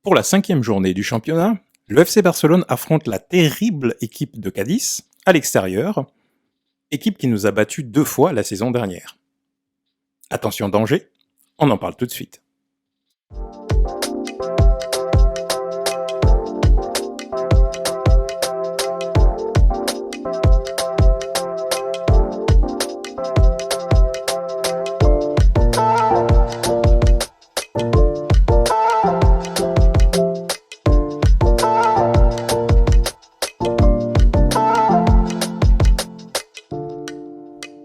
Pour la 5e journée du championnat, le FC Barcelone affronte la terrible équipe de Cadiz à l'extérieur, équipe qui nous a battus 2 fois la saison dernière. Attention danger, on en parle tout de suite.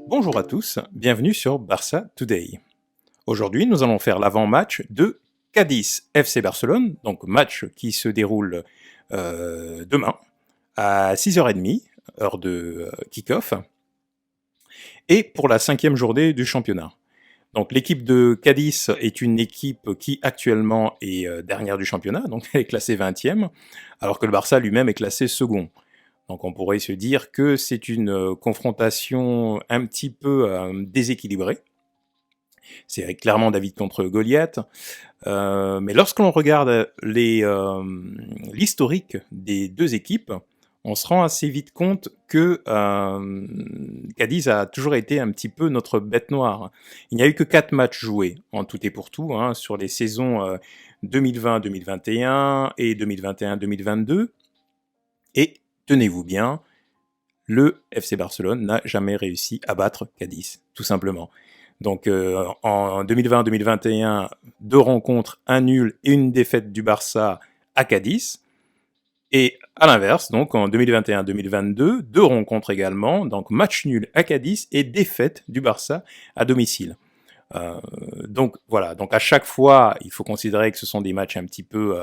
Bonjour à tous, bienvenue sur Barça Today. Aujourd'hui, nous allons faire l'avant-match de Cadiz FC Barcelone, donc match qui se déroule demain à 6h30, heure de kick-off, et pour la 5e journée du championnat. Donc l'équipe de Cadiz est une équipe qui actuellement est dernière du championnat, donc elle est classée 20e, alors que le Barça lui-même est classé second. Donc on pourrait se dire que c'est une confrontation un petit peu déséquilibrée. C'est clairement David contre Goliath. Mais lorsqu'on regarde l'historique des deux équipes, on se rend assez vite compte que Cadiz a toujours été un petit peu notre bête noire. Il n'y a eu que 4 matchs joués en tout et pour tout, sur les saisons 2020-2021 et 2021-2022. Et tenez-vous bien, le FC Barcelone n'a jamais réussi à battre Cadiz, tout simplement. Donc en 2020-2021, 2 rencontres, un nul et une défaite du Barça à Cadiz. Et à l'inverse, donc en 2021-2022, 2 rencontres également, donc match nul à Cadiz et défaite du Barça à domicile. Donc voilà, donc à chaque fois, il faut considérer que ce sont des matchs un petit peu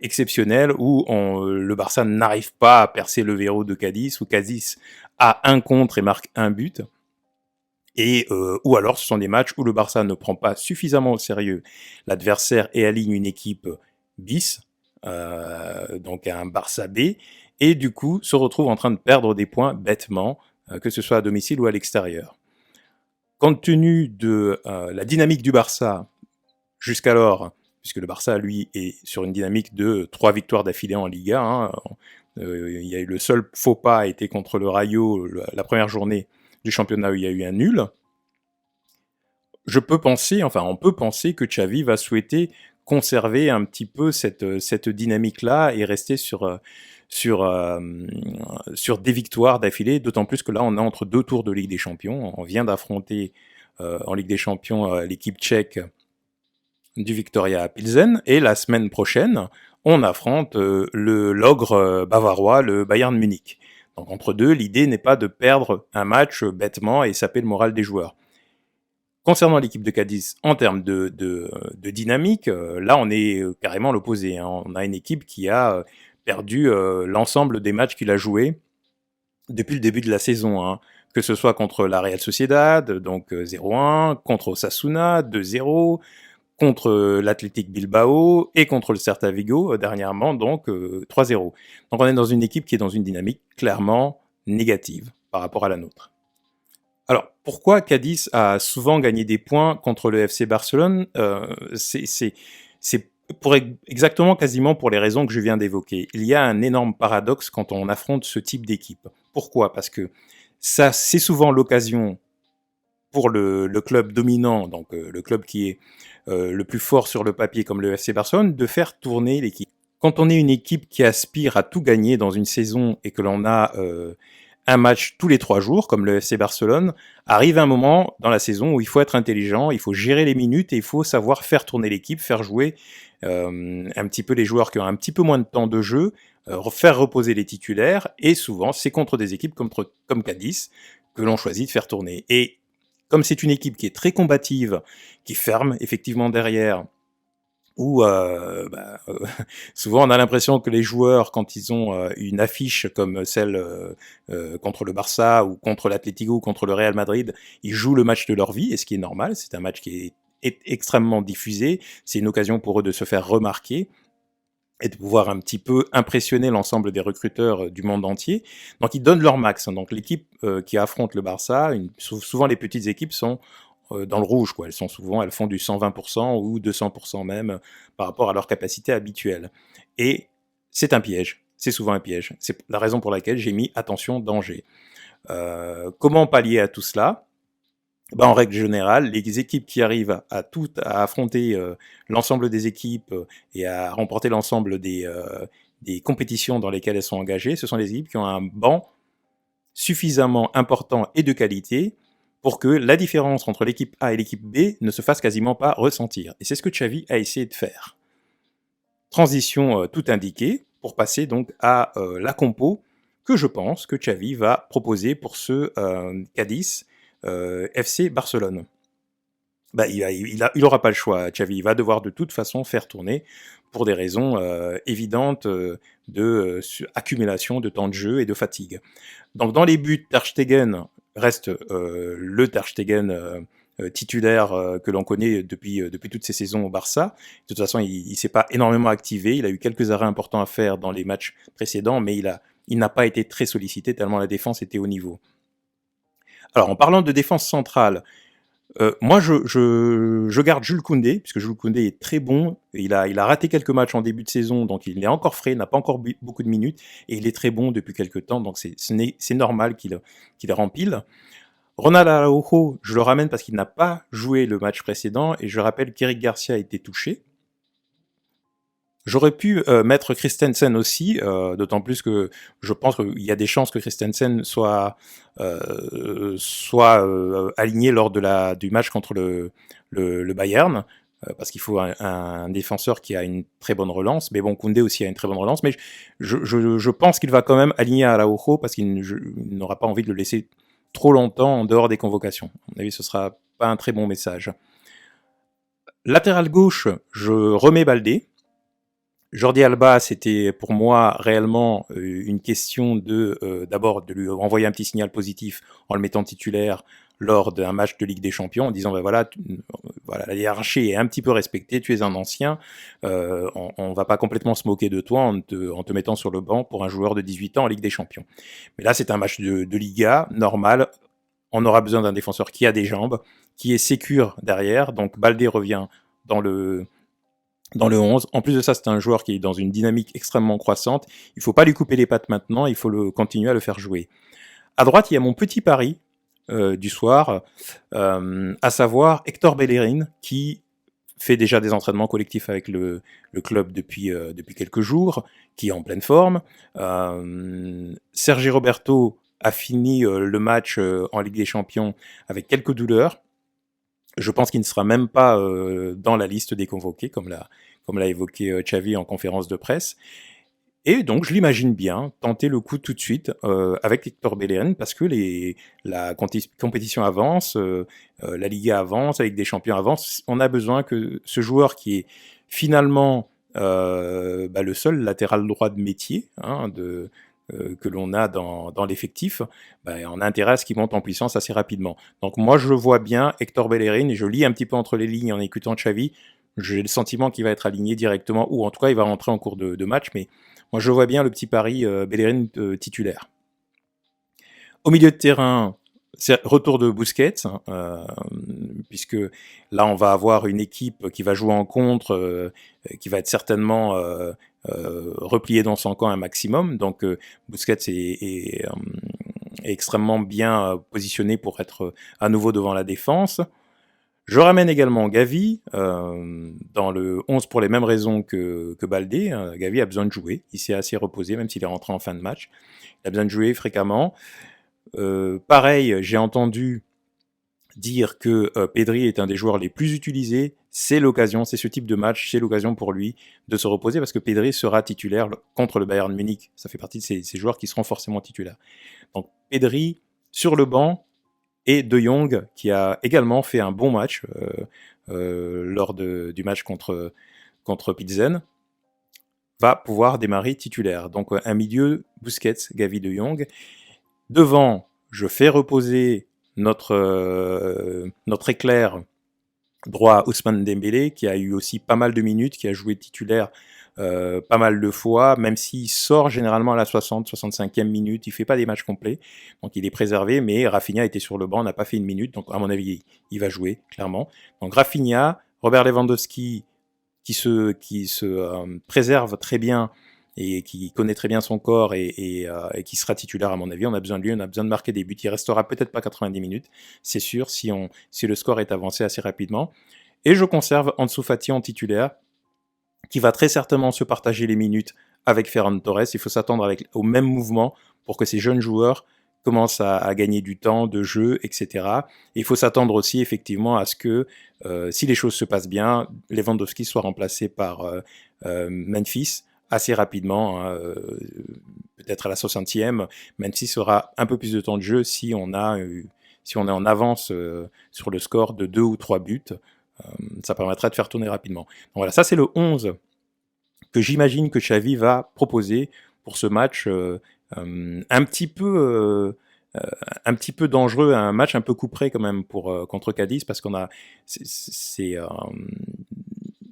exceptionnels où le Barça n'arrive pas à percer le verrou de Cadiz, où Cadiz a un contre et marque un but. Et ou alors ce sont des matchs où le Barça ne prend pas suffisamment au sérieux l'adversaire et aligne une équipe bis, donc un Barça B, et du coup se retrouve en train de perdre des points bêtement, que ce soit à domicile ou à l'extérieur. Compte tenu de la dynamique du Barça jusqu'alors, puisque le Barça lui est sur une dynamique de 3 victoires d'affilée en Liga, il y a eu le seul faux pas a été contre le Rayo la première journée du championnat où il y a eu un nul. On peut penser que Xavi va souhaiter conserver un petit peu cette dynamique-là et rester sur des victoires d'affilée, d'autant plus que là, on est entre 2 tours de Ligue des Champions. On vient d'affronter en Ligue des Champions l'équipe tchèque du Viktoria Pilsen, et la semaine prochaine, on affronte l'ogre bavarois, le Bayern Munich. Donc entre deux, l'idée n'est pas de perdre un match bêtement et saper le moral des joueurs. Concernant l'équipe de Cadiz, en termes de dynamique, là on est carrément l'opposé. On a une équipe qui a perdu l'ensemble des matchs qu'il a joués depuis le début de la saison. Que ce soit contre la Real Sociedad, donc 0-1, contre Osasuna, 2-0, contre l'Athletic Bilbao et contre le Celta Vigo dernièrement, donc 3-0. Donc on est dans une équipe qui est dans une dynamique clairement négative par rapport à la nôtre. Alors, pourquoi Cadiz a souvent gagné des points contre le FC Barcelone ? C'est exactement quasiment pour les raisons que je viens d'évoquer. Il y a un énorme paradoxe quand on affronte ce type d'équipe. Pourquoi ? Parce que ça, c'est souvent l'occasion pour le club dominant, donc le club qui est le plus fort sur le papier comme le FC Barcelone, de faire tourner l'équipe. Quand on est une équipe qui aspire à tout gagner dans une saison et que l'on a un match tous les 3 jours, comme le FC Barcelone, arrive un moment dans la saison où il faut être intelligent, il faut gérer les minutes et il faut savoir faire tourner l'équipe, faire jouer un petit peu les joueurs qui ont un petit peu moins de temps de jeu, faire reposer les titulaires, et souvent c'est contre des équipes comme Cadiz que l'on choisit de faire tourner. Et comme c'est une équipe qui est très combative, qui ferme effectivement derrière, où souvent on a l'impression que les joueurs, quand ils ont une affiche comme celle contre le Barça ou contre l'Atlético ou contre le Real Madrid, ils jouent le match de leur vie, et ce qui est normal, c'est un match qui est extrêmement diffusé, c'est une occasion pour eux de se faire remarquer et de pouvoir un petit peu impressionner l'ensemble des recruteurs du monde entier. Donc ils donnent leur max. Donc l'équipe qui affronte le Barça, souvent les petites équipes sont dans le rouge, quoi. Elles font du 120% ou 200% même par rapport à leur capacité habituelle. Et c'est un piège. C'est souvent un piège. C'est la raison pour laquelle j'ai mis attention danger. Comment pallier à tout cela? En règle générale, les équipes qui arrivent à affronter l'ensemble des équipes et à remporter l'ensemble des compétitions dans lesquelles elles sont engagées, ce sont les équipes qui ont un banc suffisamment important et de qualité pour que la différence entre l'équipe A et l'équipe B ne se fasse quasiment pas ressentir. Et c'est ce que Xavi a essayé de faire. Transition tout indiquée pour passer donc à la compo que je pense que Xavi va proposer pour ce Cadiz FC Barcelone. Il aura pas le choix. Xavi il va devoir de toute façon faire tourner pour des raisons évidentes de accumulation de temps de jeu et de fatigue. Donc dans les buts, Ter Stegen reste le Ter Stegen titulaire que l'on connaît depuis toutes ces saisons au Barça. De toute façon, il s'est pas énormément activé. Il a eu quelques arrêts importants à faire dans les matchs précédents, mais il n'a pas été très sollicité tellement la défense était au niveau. Alors, en parlant de défense centrale, moi, je garde Jules Koundé, puisque Jules Koundé est très bon. Il a raté quelques matchs en début de saison, donc il est encore frais, n'a pas encore beaucoup de minutes, et il est très bon depuis quelques temps, donc c'est normal qu'il rempile. Ronald Araujo, je le ramène parce qu'il n'a pas joué le match précédent, et je rappelle qu'Eric Garcia a été touché. J'aurais pu mettre Christensen aussi, d'autant plus que je pense qu'il y a des chances que Christensen soit aligné lors du match contre le Bayern, parce qu'il faut un défenseur qui a une très bonne relance. Mais bon, Koundé aussi a une très bonne relance. Mais je pense qu'il va quand même aligner Araujo parce qu'il n'aura pas envie de le laisser trop longtemps en dehors des convocations. À mon avis, ce sera pas un très bon message. Latéral gauche, je remets Baldé. Jordi Alba, c'était pour moi réellement une question d'abord de lui envoyer un petit signal positif en le mettant titulaire lors d'un match de Ligue des Champions, en disant voilà, la hiérarchie est un petit peu respectée, tu es un ancien, on va pas complètement se moquer de toi en te mettant sur le banc pour un joueur de 18 ans en Ligue des Champions. Mais là, c'est un match de Liga normal, on aura besoin d'un défenseur qui a des jambes, qui est sécure derrière, donc Baldé revient dans le 11. En plus de ça, c'est un joueur qui est dans une dynamique extrêmement croissante. Il faut pas lui couper les pattes maintenant, il faut continuer à le faire jouer. À droite, il y a mon petit pari du soir, à savoir Hector Bellerin, qui fait déjà des entraînements collectifs avec le club depuis quelques jours, qui est en pleine forme. Sergi Roberto a fini le match en Ligue des Champions avec quelques douleurs. Je pense qu'il ne sera même pas dans la liste des convoqués, comme l'a évoqué Xavi en conférence de presse. Et donc, je l'imagine bien tenter le coup tout de suite avec Hector Bellerin, parce que la compétition avance, la Liga avance, avec des champions avance. On a besoin que ce joueur qui est finalement le seul latéral droit de métier, que l'on a dans l'effectif, on a intérêt à ce qu'il monte en puissance assez rapidement. Donc moi, je vois bien Hector Bellerin, et je lis un petit peu entre les lignes en écoutant Xavi, j'ai le sentiment qu'il va être aligné directement, ou en tout cas, il va rentrer en cours de match, mais moi, je vois bien le petit pari Bellerin titulaire. Au milieu de terrain, retour de Busquets, puisque là, on va avoir une équipe qui va jouer en contre, qui va être certainement repliée dans son camp un maximum. Donc, Busquets est extrêmement bien positionné pour être à nouveau devant la défense. Je ramène également Gavi dans le 11 pour les mêmes raisons que Baldé. Gavi a besoin de jouer, il s'est assez reposé, même s'il est rentré en fin de match. Il a besoin de jouer fréquemment. Pareil, j'ai entendu dire que Pedri est un des joueurs les plus utilisés. C'est l'occasion, c'est ce type de match, c'est l'occasion pour lui de se reposer parce que Pedri sera titulaire contre le Bayern Munich. Ça fait partie de ces joueurs qui seront forcément titulaires. Donc Pedri sur le banc, et De Jong, qui a également fait un bon match lors du match contre Pilsen, va pouvoir démarrer titulaire. Donc un milieu, Busquets, Gavi, De Jong. Devant, je fais reposer notre éclair droit à Ousmane Dembélé, qui a eu aussi pas mal de minutes, qui a joué titulaire pas mal de fois, même s'il sort généralement à la 60-65e minute, il fait pas des matchs complets, donc il est préservé, mais Rafinha était sur le banc, n'a pas fait une minute, donc à mon avis, il va jouer, clairement. Donc Rafinha, Robert Lewandowski, qui se préserve très bien et qui connaît très bien son corps et qui sera titulaire à mon avis. On a besoin de lui, on a besoin de marquer des buts. Il restera peut-être pas 90 minutes, c'est sûr, si le score est avancé assez rapidement. Et je conserve Ansu Fati en titulaire, qui va très certainement se partager les minutes avec Ferran Torres. Il faut s'attendre au même mouvement pour que ces jeunes joueurs commencent à gagner du temps de jeu, etc. Et il faut s'attendre aussi effectivement à ce que, si les choses se passent bien, Lewandowski soit remplacé par Memphis assez rapidement, hein, peut-être à la 60e. Memphis aura un peu plus de temps de jeu si on est en avance sur le score de 2 ou 3 buts. Ça permettra de faire tourner rapidement. Donc voilà, ça c'est le 11 que j'imagine que Xavi va proposer pour ce match un petit peu dangereux, un match un peu couperé quand même contre Cadiz, parce qu'on a, ce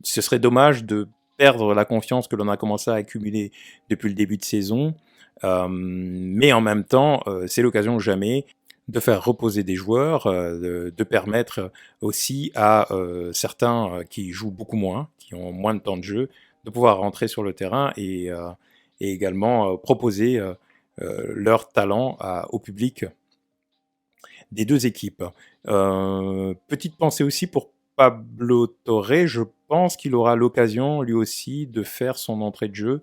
serait dommage de perdre la confiance que l'on a commencé à accumuler depuis le début de saison, mais en même temps, c'est l'occasion ou jamais de faire reposer des joueurs, de permettre aussi à certains qui jouent beaucoup moins, qui ont moins de temps de jeu, de pouvoir rentrer sur le terrain et également proposer leur talent au public des deux équipes. Petite pensée aussi pour Pablo Torre, je pense qu'il aura l'occasion lui aussi de faire son entrée de jeu.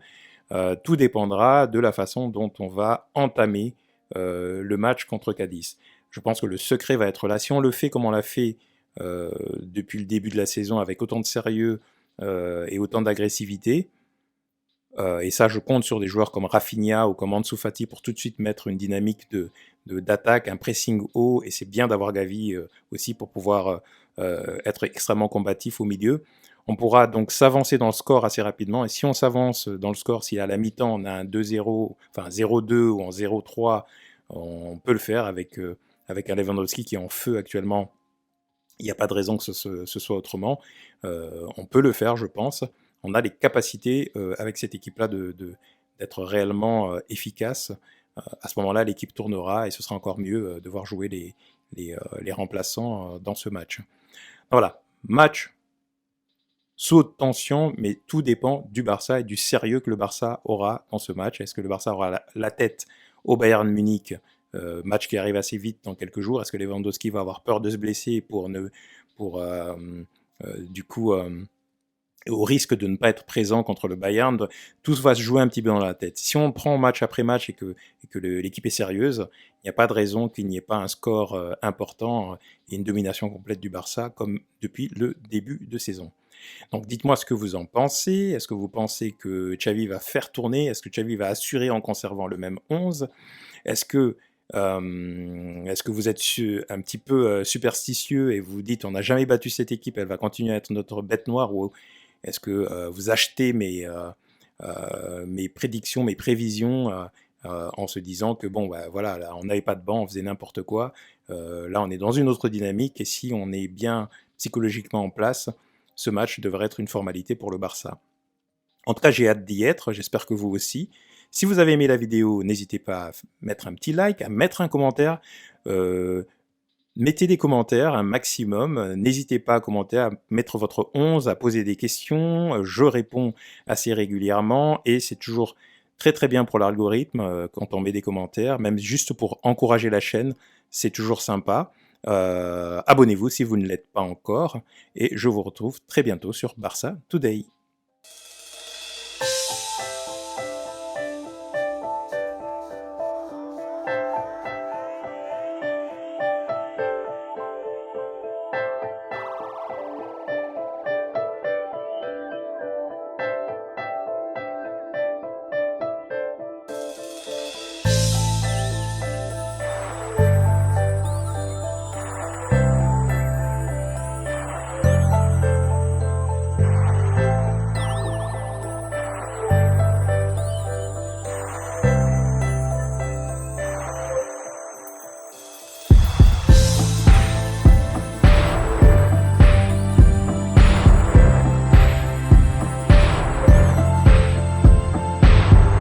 Tout dépendra de la façon dont on va entamer le match contre Cadiz. Je pense que le secret va être là. Si on le fait comme on l'a fait depuis le début de la saison, avec autant de sérieux et autant d'agressivité, et ça je compte sur des joueurs comme Rafinha ou comme Ansu Fati pour tout de suite mettre une dynamique d'attaque, un pressing haut, et c'est bien d'avoir Gavi aussi pour pouvoir être extrêmement combatif au milieu. On pourra donc s'avancer dans le score assez rapidement, et si on s'avance dans le score, si à la mi-temps on a un 2-0, enfin 0-2 ou en 0-3, on peut le faire avec un Lewandowski qui est en feu actuellement. Il n'y a pas de raison que ce soit autrement. On peut le faire, je pense. On a les capacités avec cette équipe-là d'être réellement efficace. À ce moment-là, l'équipe tournera et ce sera encore mieux de voir jouer les remplaçants dans ce match. Voilà, match sous haute tension, mais tout dépend du Barça et du sérieux que le Barça aura dans ce match. Est-ce que le Barça aura la tête au Bayern Munich, match qui arrive assez vite dans quelques jours? Est-ce que Lewandowski va avoir peur de se blesser du coup au risque de ne pas être présent contre le Bayern? Tout va se jouer un petit peu dans la tête. Si on prend match après match et que l'équipe est sérieuse, il n'y a pas de raison qu'il n'y ait pas un score important et une domination complète du Barça comme depuis le début de saison. Donc dites-moi ce que vous en pensez. Est-ce que vous pensez que Xavi va faire tourner? Est-ce que Xavi va assurer en conservant le même 11? Est-ce que vous êtes un petit peu superstitieux et vous dites on n'a jamais battu cette équipe, elle va continuer à être notre bête noire? Ou est-ce que vous achetez mes prédictions, mes prévisions en se disant que bon, bah, voilà, là, on n'avait pas de banc, on faisait n'importe quoi. Là, on est dans une autre dynamique et si on est bien psychologiquement en place, ce match devrait être une formalité pour le Barça. En tout cas, j'ai hâte d'y être, j'espère que vous aussi. Si vous avez aimé la vidéo, n'hésitez pas à mettre un petit like, à mettre un commentaire. Mettez des commentaires, un maximum. N'hésitez pas à commenter, à mettre votre 11, à poser des questions. Je réponds assez régulièrement et c'est toujours très très bien pour l'algorithme quand on met des commentaires, même juste pour encourager la chaîne, c'est toujours sympa. Abonnez-vous si vous ne l'êtes pas encore et je vous retrouve très bientôt sur Barça Today.